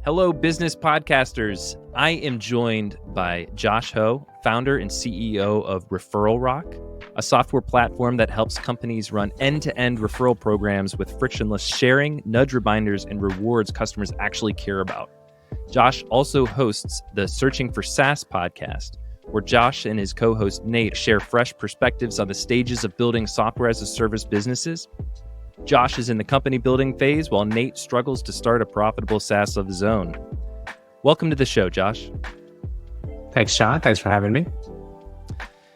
Hello, business podcasters. I am joined by Josh Ho, founder and CEO of Referral Rock, a software platform that helps companies run end-to-end referral programs with frictionless sharing, nudge reminders, and rewards customers actually care about. Josh also hosts the Searching for SaaS podcast, where Josh and his co-host Nate share fresh perspectives on the stages of building software as a service businesses. Josh is in the company building phase, while Nate struggles to start a profitable SaaS of his own. Welcome to the show, Josh. Thanks, Sean. Thanks for having me.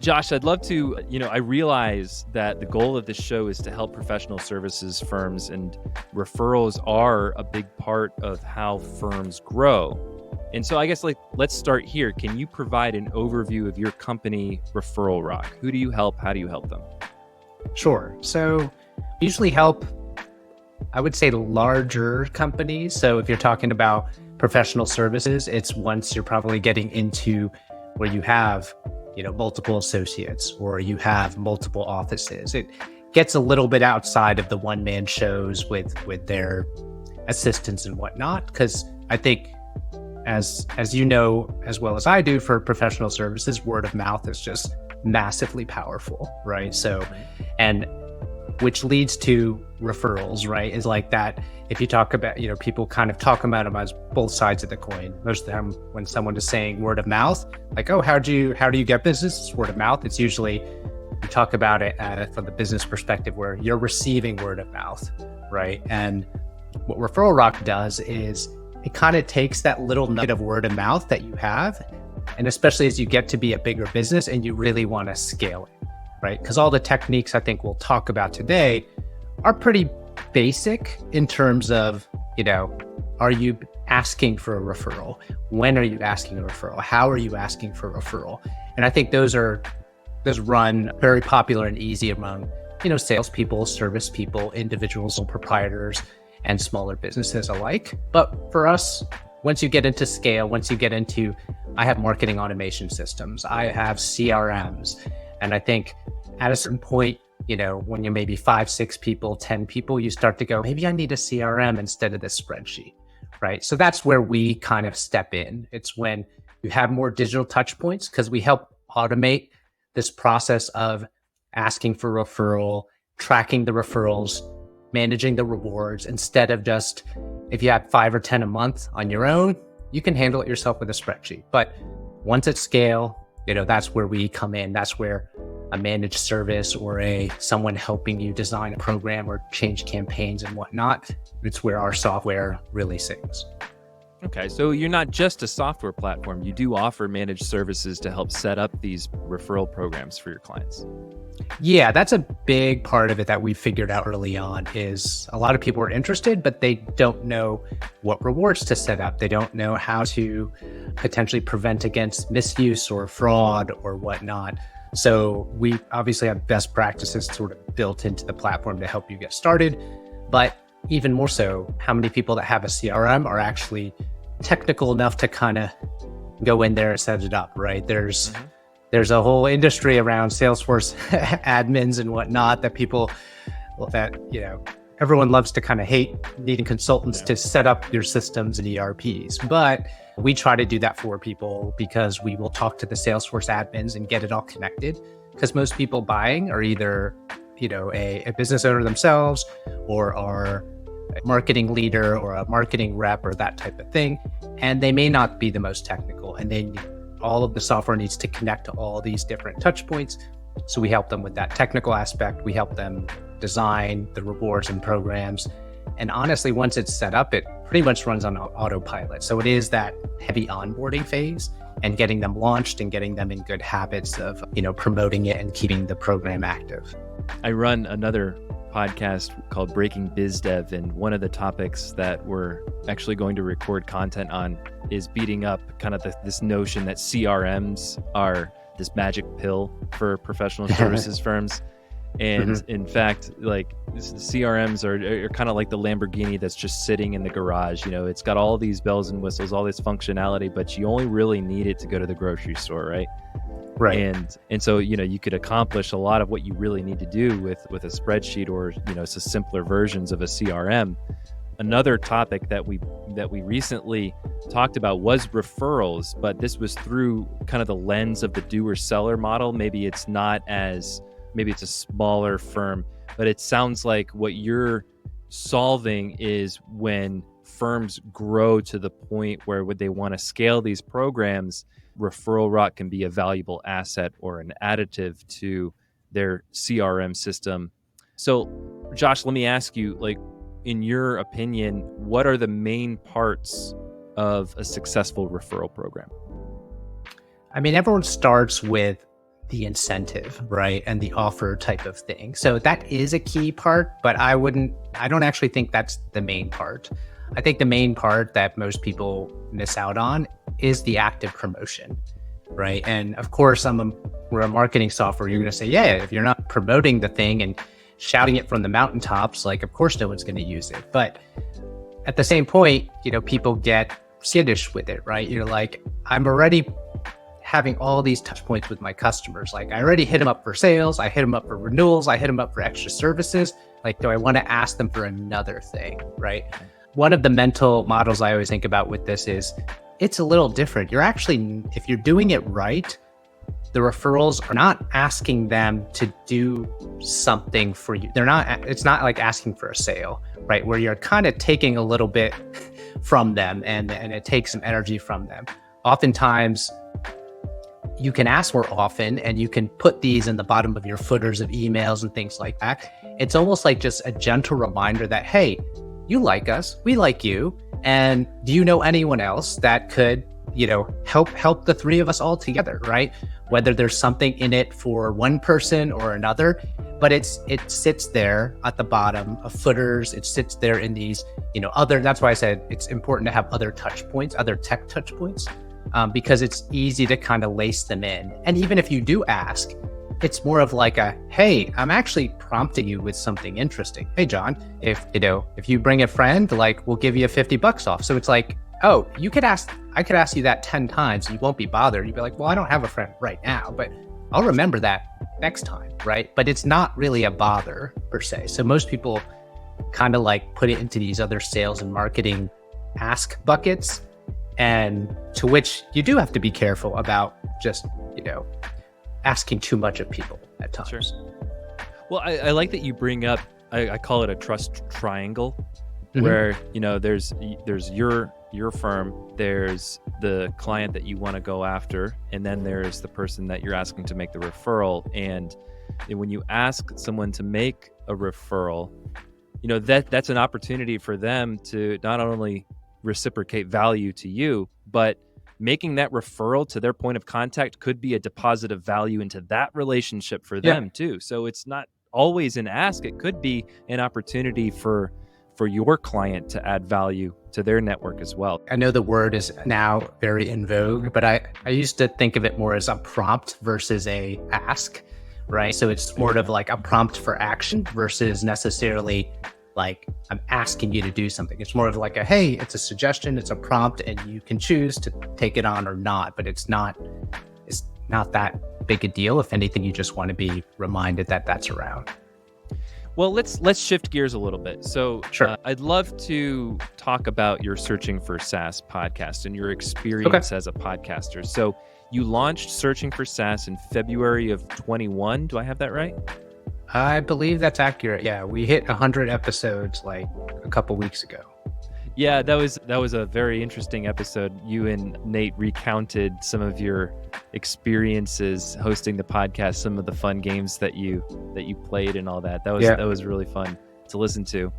Josh, I'd love to, I realize that the goal of this show is to help professional services firms, and referrals are a big part of how firms grow. And so I guess let's start here. Can you provide an overview of your company, Referral Rock? Who do you help? How do you help them? Sure. So usually help, I would say, larger companies. So if you're talking about professional services, it's once you're probably getting into where you have, multiple associates or you have multiple offices. It gets a little bit outside of the one-man shows with their assistants and whatnot, because I think as you know, as well as I do, for professional services, word of mouth is just massively powerful, right? So, and which leads to referrals, right? Is like that. If you talk about, people kind of talk about them as both sides of the coin. Most of the time when someone is saying word of mouth, like, oh, how do you get business? It's word of mouth. It's usually, you talk about it from the business perspective where you're receiving word of mouth, right? And what Referral Rock does is it kind of takes that little nugget of word of mouth that you have, and especially as you get to be a bigger business and you really want to scale it, right? Because all the techniques I think we'll talk about today are pretty basic in terms of, are you asking for a referral? When are you asking a referral? How are you asking for a referral? And I think those run very popular and easy among, salespeople, service people, individuals and proprietors, and smaller businesses alike. But for us, once you get into scale, I have marketing automation systems, I have CRMs. And I think at a certain point, when you're maybe 5, 6 people, 10 people, you start to go, maybe I need a CRM instead of this spreadsheet, right? So that's where we kind of step in. It's when you have more digital touch points, because we help automate this process of asking for referral, tracking the referrals, managing the rewards, instead of just, if you have 5 or 10 a month on your own, you can handle it yourself with a spreadsheet. But once at scale, that's where we come in. That's where a managed service or someone helping you design a program or change campaigns and whatnot, it's where our software really sings. Okay, so you're not just a software platform. You do offer managed services to help set up these referral programs for your clients. Yeah, that's a big part of it that we figured out early on. Is a lot of people are interested, but they don't know what rewards to set up. They don't know how to potentially prevent against misuse or fraud or whatnot. So we obviously have best practices sort of built into the platform to help you get started. But even more so, how many people that have a CRM are actually technical enough to kind of go in there and set it up, right? There's a whole industry around Salesforce admins and whatnot that everyone loves to kind of hate needing consultants to set up your systems and ERPs. But we try to do that for people because we will talk to the Salesforce admins and get it all connected. Because most people buying are either, a business owner themselves or are a marketing leader or a marketing rep or that type of thing. And they may not be the most technical, and all of the software needs to connect to all these different touch points. So we help them with that technical aspect. We help them design the rewards and programs. And honestly, once it's set up, it pretty much runs on autopilot. So it is that heavy onboarding phase and getting them launched and getting them in good habits of, promoting it and keeping the program active. I run another podcast called Breaking Biz Dev, and one of the topics that we're actually going to record content on is beating up kind of this notion that CRMs are this magic pill for professional services firms. And in fact, like CRMs are kind of like the Lamborghini that's just sitting in the garage. It's got all these bells and whistles, all this functionality, but you only really need it to go to the grocery store, right? Right. And so, you could accomplish a lot of what you really need to do with a spreadsheet or, simpler versions of a CRM another topic that we recently talked about was referrals, but this was through kind of the lens of the doer seller model. Maybe it's a smaller firm, but it sounds like what you're solving is when firms grow to the point where would they want to scale these programs, Referral Rock can be a valuable asset or an additive to their CRM system. So, Josh, let me ask you, like, in your opinion, what are the main parts of a successful referral program? I mean, everyone starts with the incentive, right? And the offer type of thing. So that is a key part, but I don't actually think that's the main part. I think the main part that most people miss out on is the active promotion, right? And of course, we're a marketing software. You're going to say, yeah, if you're not promoting the thing and shouting it from the mountaintops, like, of course, no one's going to use it. But at the same point, people get skittish with it, right? You're like, I'm already having all these touch points with my customers. Like, I already hit them up for sales. I hit them up for renewals. I hit them up for extra services. Like, do I want to ask them for another thing, right? One of the mental models I always think about with this is it's a little different. You're actually, if you're doing it right, the referrals are not asking them to do something for you. It's not like asking for a sale, right? Where you're kind of taking a little bit from them and it takes some energy from them. Oftentimes, you can ask more often and you can put these in the bottom of your footers of emails and things like that. It's almost like just a gentle reminder that, hey, you like us, we like you, and do you know anyone else that could, help the three of us all together, right? Whether there's something in it for one person or another, but it sits there at the bottom of footers. It sits there in these, that's why I said it's important to have other touch points, other tech touch points, because it's easy to kind of lace them in. And even if you do ask, it's more of like hey, I'm actually prompting you with something interesting. Hey, John, if you bring a friend, like, we'll give you $50 off. So it's like, oh, I could ask you that 10 times. You won't be bothered. You'd be like, well, I don't have a friend right now, but I'll remember that next time, right? But it's not really a bother per se. So most people kind of like put it into these other sales and marketing ask buckets, and to which you do have to be careful about just, asking too much of people at times. Sure. Well, I like that you bring up, I call it a trust triangle, Mm-hmm. where, there's your firm, there's the client that you want to go after, and then there's the person that you're asking to make the referral. And when you ask someone to make a referral, that's an opportunity for them to not only reciprocate value to you, but making that referral to their point of contact could be a deposit of value into that relationship for them too. So it's not always an ask. It could be an opportunity for your client to add value to their network as well. I know the word is now very in vogue, but I used to think of it more as a prompt versus a ask, right? So it's more of like a prompt for action versus necessarily like I'm asking you to do something. It's more of like hey, it's a suggestion, it's a prompt, and you can choose to take it on or not, but it's not that big a deal. If anything, you just want to be reminded that that's around. Well, let's shift gears a little bit. So Sure. I'd love to talk about your Searching for SaaS podcast and your experience as a podcaster. So you launched Searching for SaaS in February of 21. Do I have that right? I believe that's accurate. Yeah, we hit 100 episodes like a couple weeks ago. Yeah, that was a very interesting episode. You and Nate recounted some of your experiences hosting the podcast, some of the fun games that you played and all that. That was really fun to listen to.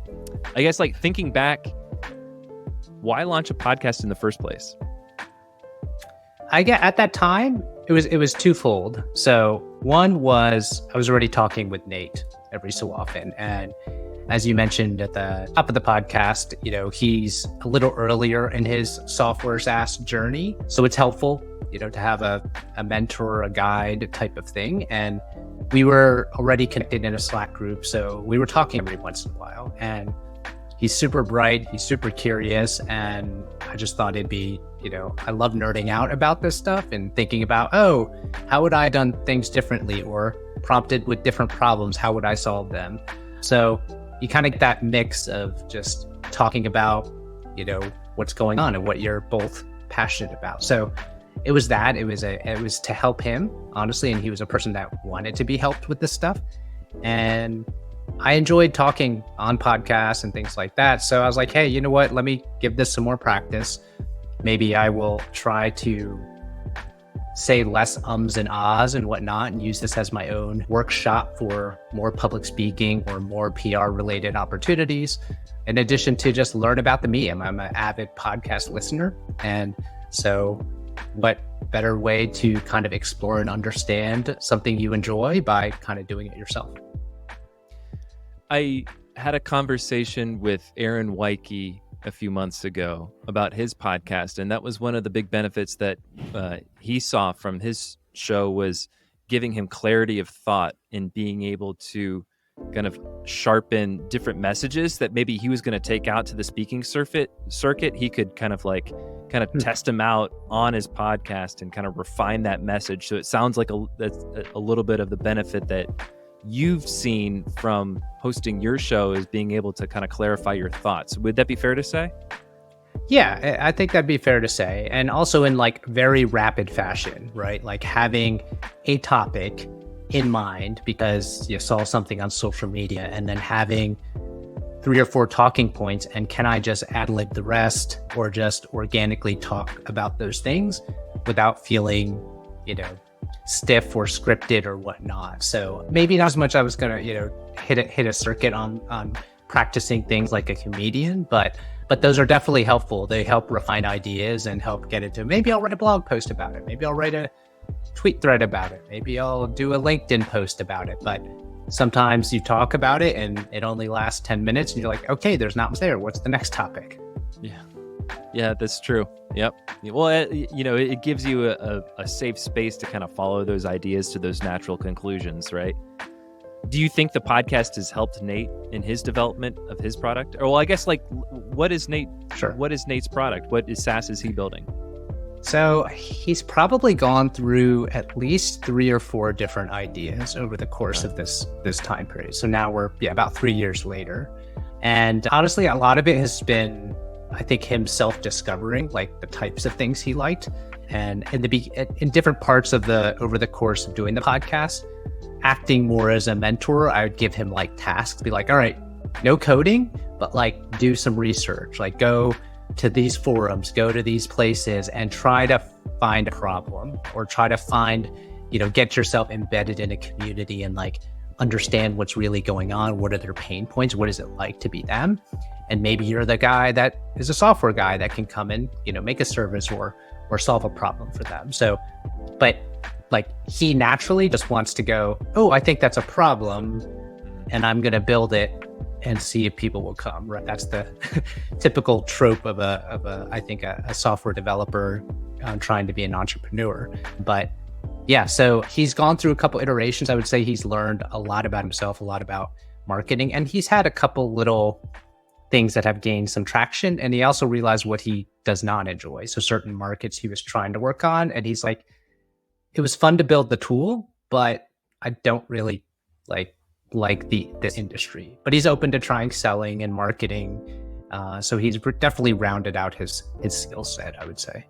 I guess, like, thinking back, why launch a podcast in the first place? At that time, it was twofold. So one was I was already talking with Nate every so often, and as you mentioned at the top of the podcast, he's a little earlier in his software SaaS journey. So it's helpful, to have a mentor, a guide type of thing. And we were already connected in a Slack group. So we were talking every once in a while, and he's super bright. He's super curious. And I just thought it'd be, I love nerding out about this stuff and thinking about, how would I have done things differently, or prompted with different problems? How would I solve them? So you kind of get that mix of just talking about, what's going on and what you're both passionate about. So it was that. It was to help him, honestly, and he was a person that wanted to be helped with this stuff. And I enjoyed talking on podcasts and things like that. So I was like, hey, you know what? Let me give this some more practice. Maybe I will try to say less ums and ahs and whatnot and use this as my own workshop for more public speaking or more PR related opportunities. In addition to just learn about the medium. I'm an avid podcast listener. And so what better way to kind of explore and understand something you enjoy by kind of doing it yourself? I had a conversation with Aaron Wyke a few months ago about his podcast, and that was one of the big benefits that he saw from his show was giving him clarity of thought and being able to kind of sharpen different messages that maybe he was going to take out to the speaking circuit. He could kind of test them out on his podcast and kind of refine that message. So it sounds like that's a little bit of the benefit that you've seen from hosting your show is being able to kind of clarify your thoughts. Would that be fair to say? Yeah, I think that'd be fair to say. And also in like very rapid fashion, right? Like having a topic in mind because you saw something on social media and then having 3 or 4 talking points, and can I just ad-lib the rest or just organically talk about those things without feeling, stiff or scripted or whatnot. So maybe not as much I was gonna, hit a circuit on practicing things like a comedian, but those are definitely helpful. They help refine ideas and help get into, maybe I'll write a blog post about it. Maybe I'll write a tweet thread about it. Maybe I'll do a LinkedIn post about it. But sometimes you talk about it and it only lasts 10 minutes and you're like, okay, there's not much there. What's the next topic? Yeah, that's true. Yep. Well, it gives you a safe space to kind of follow those ideas to those natural conclusions, right? Do you think the podcast has helped Nate in his development of his product? Or, well, I guess what is Nate? Sure. What is Nate's product? What is SaaS is he building? So he's probably gone through at least 3 or 4 different ideas over the course of this time period. So now we're about 3 years later. And honestly, a lot of it has been, I think, him self-discovering like the types of things he liked. And in different parts of over the course of doing the podcast, acting more as a mentor, I would give him like tasks, be like, all right, no coding, but like do some research, like go to these forums, go to these places and try to find a problem or try to find, get yourself embedded in a community and like understand what's really going on. What are their pain points? What is it like to be them? And maybe you're the guy that is a software guy that can come in, make a service or solve a problem for them. So, but like he naturally just wants to go, oh, I think that's a problem and I'm going to build it and see if people will come, right? That's the typical trope of I think a software developer trying to be an entrepreneur. But yeah, so he's gone through a couple iterations. I would say he's learned a lot about himself, a lot about marketing, and he's had a couple little things that have gained some traction. And he also realized what he does not enjoy. So certain markets he was trying to work on, and he's like, it was fun to build the tool, but I don't really like this industry. But he's open to trying selling and marketing. So he's definitely rounded out his skill set, I would say.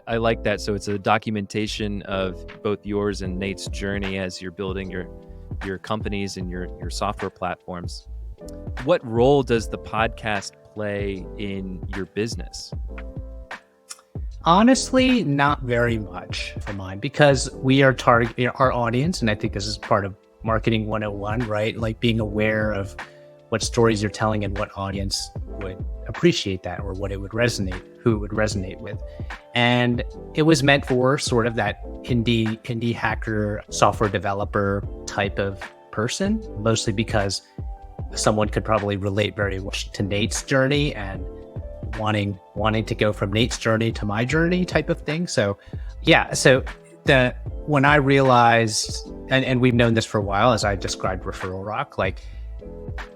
I like that. So it's a documentation of both yours and Nate's journey as you're building your companies and your software platforms. What role does the podcast play in your business? Honestly, not very much for mine, because we are targeting our audience. And I think this is part of marketing 101, right? Like being aware of what stories you're telling and what audience would appreciate that, or what it would resonate, who it would resonate with. And it was meant for sort of that indie hacker, software developer type of person, mostly because someone could probably relate very much to Nate's journey and wanting to go from Nate's journey to my journey type of thing. So yeah, so when I realized, and we've known this for a while, as I described Referral Rock, like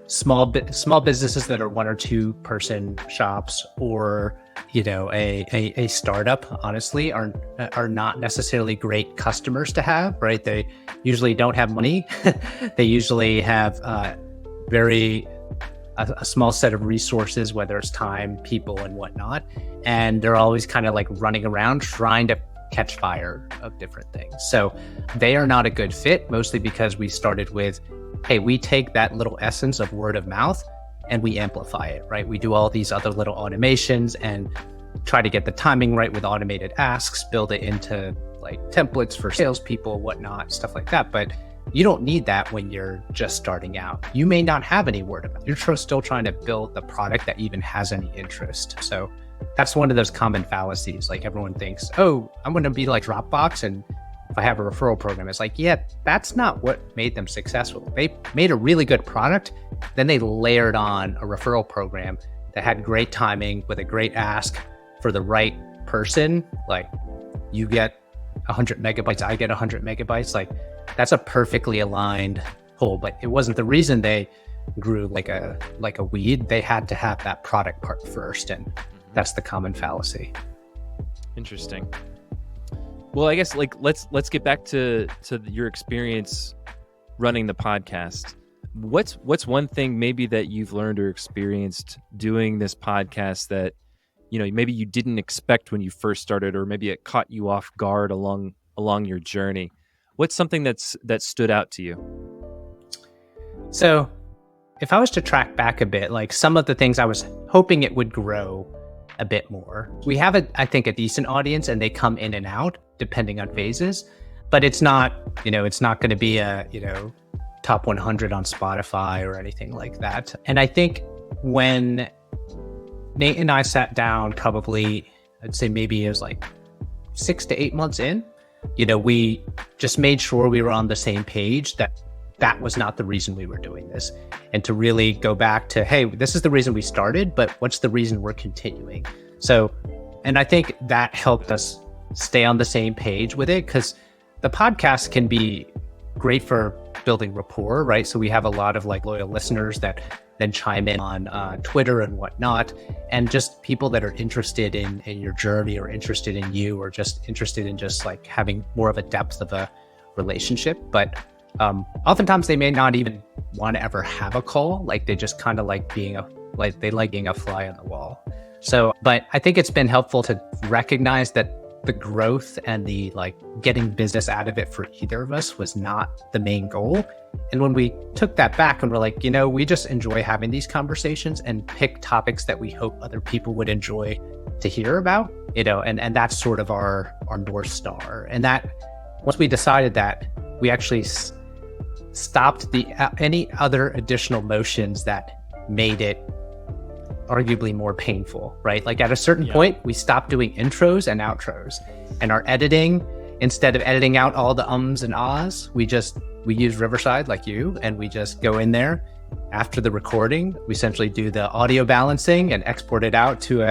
small businesses that are 1 or 2 person shops, or a startup, honestly, are not necessarily great customers to have, right? They usually don't have money. They usually have very a small set of resources, whether it's time, people, and whatnot. And they're always kind of like running around trying to catch fire of different things. So they are not a good fit, mostly because we started with, hey, we take that little essence of word of mouth and we amplify it, right? We do all these other little automations and try to get the timing right with automated asks, build it into like templates for salespeople, whatnot, stuff like that. But you don't need that when you're just starting out. You may not have any word of mouth. You're still trying to build the product that even has any interest. So that's one of those common fallacies. Like everyone thinks, oh, I'm going to be like Dropbox, and if I have a referral program, it's like, yeah, that's not what made them successful. They made a really good product, then they layered on a referral program that had great timing with a great ask for the right person. Like you get 100 megabytes, I get 100 megabytes. Like that's a perfectly aligned whole, but it wasn't the reason they grew like a weed. They had to have that product part first, and that's the common fallacy. Interesting. Well, I guess like let's get back to your experience running the podcast. What's one thing maybe that you've learned or experienced doing this podcast that maybe you didn't expect when you first started, or maybe it caught you off guard along your journey? What's something that stood out to you? So if I was to track back a bit, like some of the things I was hoping it would grow a bit more. We have I think a decent audience, and they come in and out depending on phases, but it's not going to be a, top 100 on Spotify or anything like that. And I think when Nate and I sat down, probably, I'd say maybe it was like 6 to 8 months in, we just made sure we were on the same page, that was not the reason we were doing this. And to really go back to, hey, this is the reason we started, but what's the reason we're continuing? So, and I think that helped us stay on the same page with it, because the podcast can be great for building rapport, right? So we have a lot of like loyal listeners that then chime in on Twitter and whatnot, and just people that are interested in your journey, or interested in you, or just interested in just like having more of a depth of a relationship. But oftentimes they may not even want to ever have a call. Like they just kind of like being a fly on the wall. So, but I think it's been helpful to recognize that the growth and the like getting business out of it for either of us was not the main goal. And when we took that back and we're like, we just enjoy having these conversations and pick topics that we hope other people would enjoy to hear about, and that's sort of our North Star. And that once we decided that, we actually stopped any other additional motions that made it arguably more painful, right? Like at a certain point, we stopped doing intros and outros, and our editing, instead of editing out all the ums and ahs, we use Riverside like you, and we just go in there after the recording. We essentially do the audio balancing and export it out to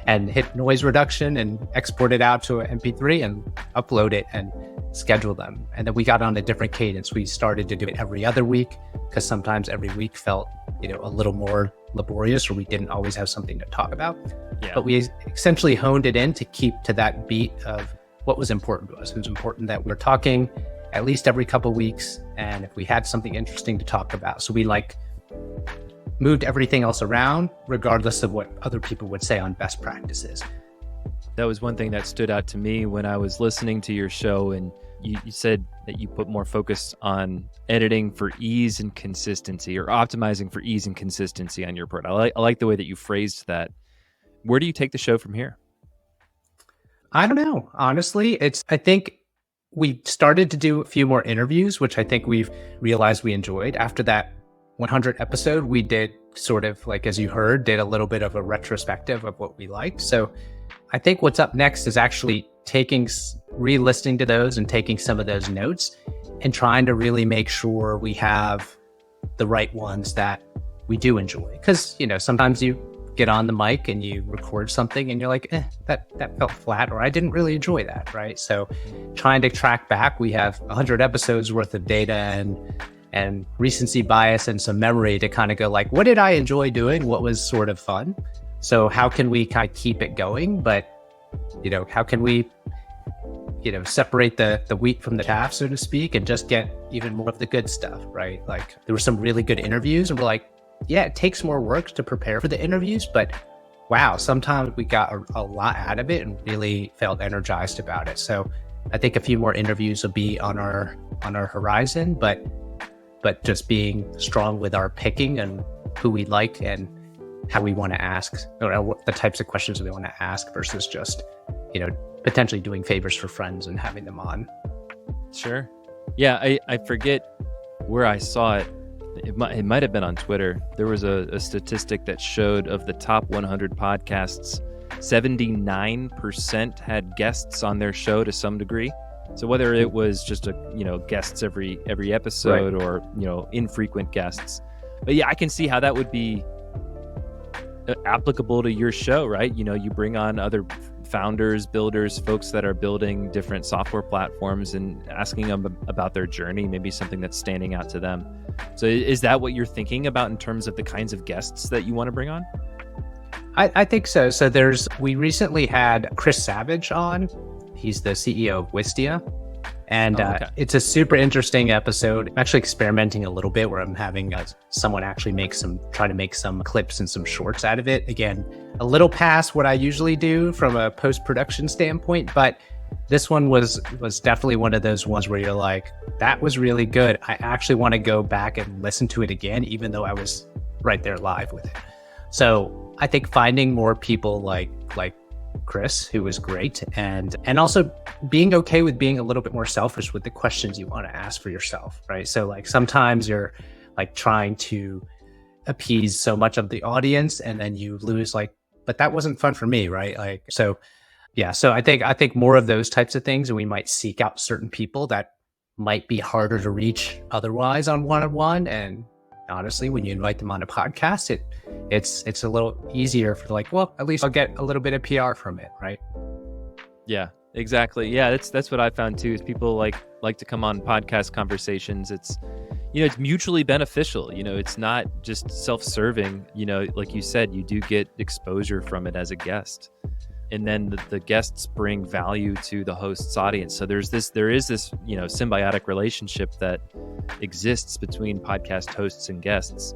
and hit noise reduction and export it out to an MP3 and upload it and schedule them. And then we got on a different cadence. We started to do it every other week, because sometimes every week felt, a little more laborious, or we didn't always have something to talk about. Yeah. But we essentially honed it in to keep to that beat of what was important to us. It was important that we're talking at least every couple of weeks, and if we had something interesting to talk about. So we moved everything else around, regardless of what other people would say on best practices. That was one thing that stood out to me when I was listening to your show, and you said that you put more focus on editing for ease and consistency, or optimizing for ease and consistency on your product. I like the way that you phrased that. Where do you take the show from here? I don't know. Honestly, I think we started to do a few more interviews, which I think we've realized we enjoyed. After that 100 episode, we did sort of, like, as you heard, did a little bit of a retrospective of what we liked. So I think what's up next is actually re-listening to those and taking some of those notes and trying to really make sure we have the right ones that we do enjoy. Because, sometimes you get on the mic and you record something and you're like, that felt flat, or I didn't really enjoy that, right? So trying to track back, we have 100 episodes worth of data and recency bias and some memory to kind of go like, what did I enjoy doing? What was sort of fun? So how can we kind of keep it going? But, how can we separate the wheat from the chaff, so to speak, and just get even more of the good stuff, right? Like there were some really good interviews and we're like, yeah, it takes more work to prepare for the interviews, but wow, sometimes we got a lot out of it and really felt energized about it. So I think a few more interviews will be on our horizon, but just being strong with our picking and who we like and how we want to ask, or what the types of questions we want to ask versus just, potentially doing favors for friends and having them on. Sure. Yeah, I forget where I saw it. It might have been on Twitter. There was a statistic that showed of the top 100 podcasts, 79% had guests on their show to some degree. So whether it was just guests every episode, right, or infrequent guests. But yeah, I can see how that would be applicable to your show, right? You bring on other founders, builders, folks that are building different software platforms and asking them about their journey, maybe something that's standing out to them. So is that what you're thinking about in terms of the kinds of guests that you want to bring on? I think so. So we recently had Chris Savage on. He's the CEO of Wistia. And it's a super interesting episode. I'm actually experimenting a little bit where I'm having someone actually try to make some clips and some shorts out of it. Again, a little past what I usually do from a post-production standpoint, but this one was definitely one of those ones where you're like, that was really good. I actually want to go back and listen to it again, even though I was right there live with it. So I think finding more people like Chris, who was great, and also being okay with being a little bit more selfish with the questions you want to ask for yourself, right? So like sometimes you're like trying to appease so much of the audience and then you lose but that wasn't fun for me, right? So I think more of those types of things, and we might seek out certain people that might be harder to reach otherwise on one-on-one. And honestly, when you invite them on a podcast, it's a little easier for at least I'll get a little bit of PR from it, right? Yeah, exactly. Yeah, that's what I found too, is people like to come on podcast conversations. It's it's mutually beneficial. It's not just self-serving. Like you said, you do get exposure from it as a guest. And then the guests bring value to the host's audience. So there is this symbiotic relationship that exists between podcast hosts and guests.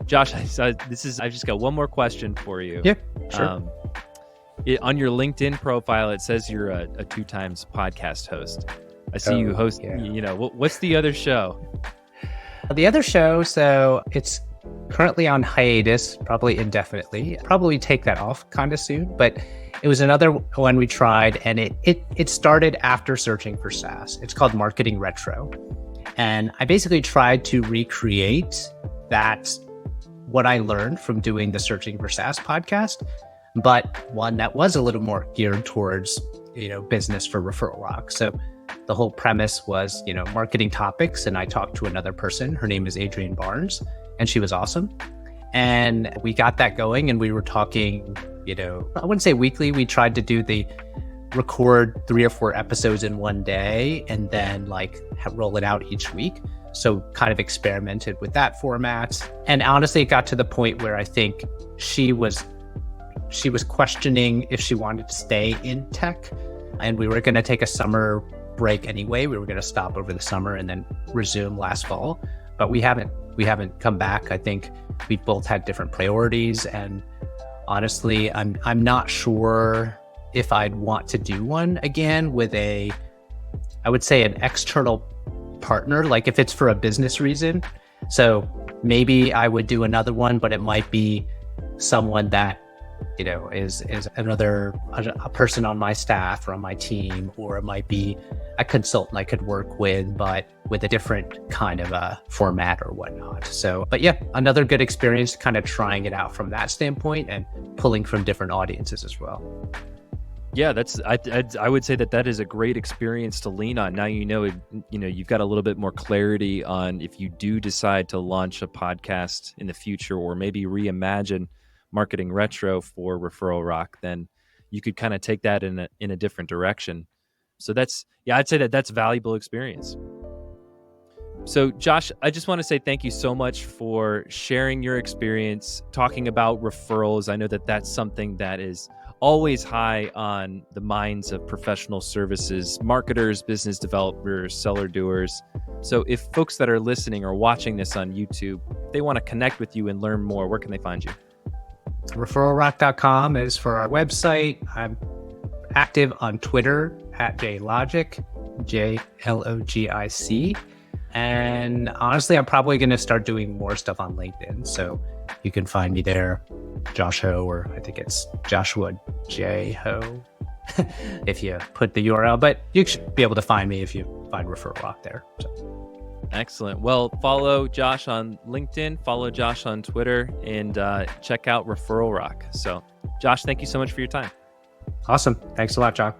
Josh, I've just got one more question for you. Yeah, sure. On your LinkedIn profile, it says you're a 2 times podcast host. I see you host. Yeah. What's the other show? The other show, so it's currently on hiatus, probably indefinitely. Probably take that off kind of soon, but it was another one we tried, and it started after searching for SaaS. It's called Marketing Retro, and I basically tried to recreate what I learned from doing the Searching for SaaS podcast, but one that was a little more geared towards business for Referral Rock. So the whole premise was marketing topics, and I talked to another person. Her name is Adrienne Barnes, and she was awesome. And we got that going, and we were talking, I wouldn't say weekly. We tried to do record 3 or 4 episodes in one day and then roll it out each week. So kind of experimented with that format. And honestly, it got to the point where I think she was questioning if she wanted to stay in tech, and we were going to take a summer break anyway. We were going to stop over the summer and then resume last fall, but we haven't come back. I think we both had different priorities, and honestly, I'm not sure if I'd want to do one again with I would say an external partner, like if it's for a business reason. So maybe I would do another one, but it might be someone that is a person on my staff or on my team, or it might be a consultant I could work with, but with a different kind of a format or whatnot. So, but yeah, another good experience, kind of trying it out from that standpoint and pulling from different audiences as well. Yeah, I would say that is a great experience to lean on. Now you've got a little bit more clarity on if you do decide to launch a podcast in the future, or maybe reimagine Marketing Retro for Referral Rock, then you could kind of take that in a different direction. So I'd say that's valuable experience. So Josh, I just want to say thank you so much for sharing your experience, talking about referrals. I know that that's something that is always high on the minds of professional services marketers, business developers, seller doers. So if folks that are listening or watching this on YouTube, they want to connect with you and learn more, where can they find you? Referralrock.com is for our website. I'm active on Twitter at JLogic, JLOGIC. And honestly, I'm probably going to start doing more stuff on LinkedIn. So you can find me there, Josh Ho, or I think it's Joshua J. Ho, if you put the URL. But you should be able to find me if you find Referral Rock there. So. Excellent. Well, follow Josh on LinkedIn, follow Josh on Twitter, and check out Referral Rock. So, Josh, thank you so much for your time. Awesome. Thanks a lot, John.